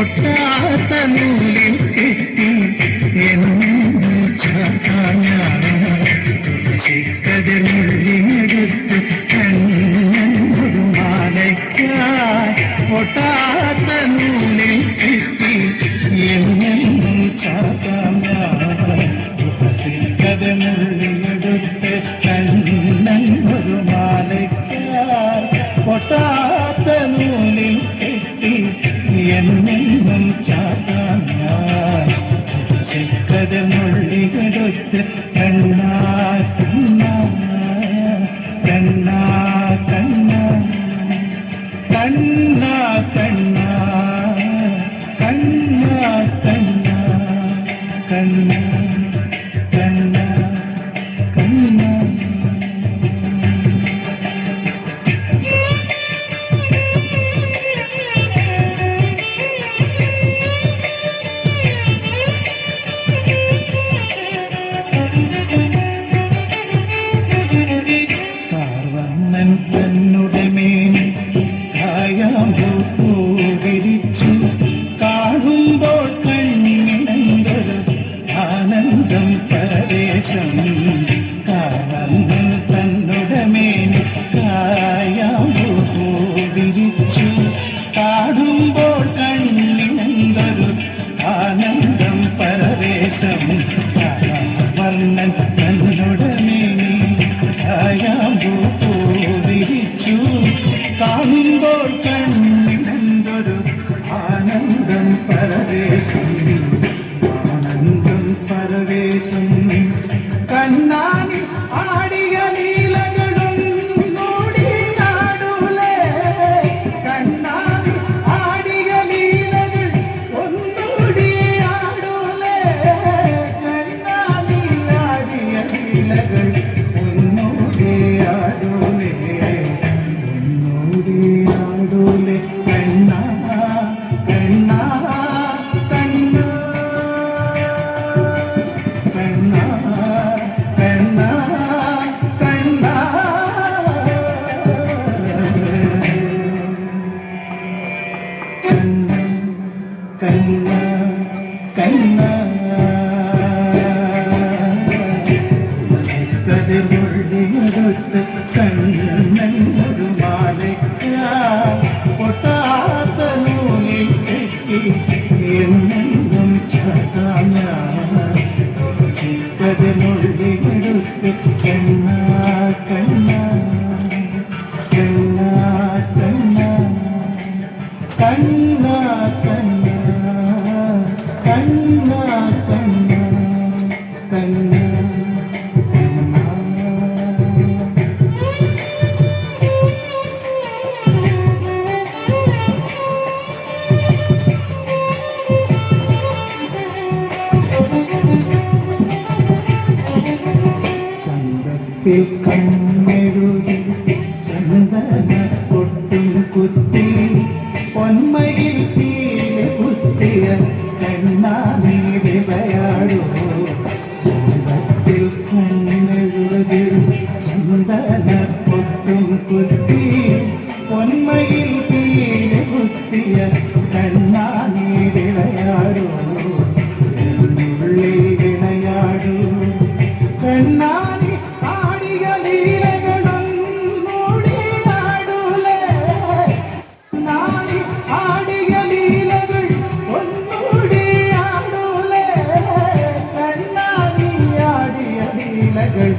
ഒട്ടാത്ത നൂലിൽ കെട്ടി എന്നും തുളസിക്കതിർമുള്ളിനെടുത്ത് കണ്ണൊരു മാലയ്ക്കായി ഒട്ടാത്ത നൂലിൽ കെട്ടി എന്നും തുളസിക്കതിർമുള്ളിനെടുത്ത് കണ്ണൊരു മാലയ്ക്കായി ഒട്ടാത്ത നൂലിൽ കെട്ടി എന്നെന്നും ചാത്താൻ തുളസിക്കതിർമുള്ളിനെടുത്ത് കണ്ണാ കണ്ണാ കണ്ണാ കണ്ണാ കണ്ണാ കണ്ണാ കണ്ണാ കണ്ണാ കണ്ണാ കണ്ണാ കണ്ണാ. കാർവർണ്ണൻ തന്നുടെ മേനി കായാമ്പൂ വിരിച്ചു കാണുമ്പോൾ കണ്ണിനെന്തൊരു ആനന്ദം പരവേശം. കാർവർണ്ണൻ തന്നുടെ മേനി കായാമ്പൂ വിരിച്ചു കാണുമ്പോൾ കണ്ണിനെന്തൊരു ആനന്ദം പരവേശം. കാർവർണ്ണൻ തന്നുടെ മേനി കായാമ്പൂ വിരിച്ചു കാണുമ്പോൾ കണ്ണിനെന്തൊരു ആനന്ദം പരവേശം. ആനന്ദം പരവേശം. കണ്ണാനി ആടിയ ലീലകളും നോടിയാടൂലേ. കണ്ണാനി ആടിയ ലീലകൾ ഒന്നൂടിയാടൂലേ. കണ്ണാനി ആടിയ ലീലകൾ ഒന്നൂടിയാടൂലേ. ഒന്നൂടിയാടൂലേ. കണ്ണാ കണ്ണാ കണ്ണാ കണ്ണാ കണ്ണാ കണ്ണാ. കണ്ണാ കണ്ണാ തുളസിക്കതിർമുള്ളിനെടുത്ത് കണ്ണൊരു മാലയ്ക്കായി ഒട്ടാത്ത നൂലിൽ കെട്ടി എന്നെന്നും ചാത്താൻ തുളസിക്കതിർമുള്ളിനെടുത്ത് കണ്ണാ കണ്ണാ കണ്ണാ കണ്ണാ കണ്ണാ കണ്ണാ കണ്ണാ കണ്ണാ കണ്ണാ. ചന്തത്തിൽ കണ്ണെഴുതി ചന്ദന കൊട്ടും കുത്തി പൊന്മയിൽ പീല കുത്തിയ കണ്ണാ നീ വിളയാടൂ. ചന്തത്തിൽ കണ്ണെഴുതി ചന്ദന കൊട്ടും കുത്തി പൊന്മയിൽ പീല കുത്തിയ കണ്ണാ നീ വിളയാടൂ. ഉള്ളിൽ വിളയാടൂ. കണ്ണാനി ആടിയ ലീലകളും നോടിയാടൂലേ. കണ്ണാനി ആടിയ ലീലകൾ ഒന്നൂടിയാടൂലേ. കണ്ണാനി ആടിയ ലീലകൾ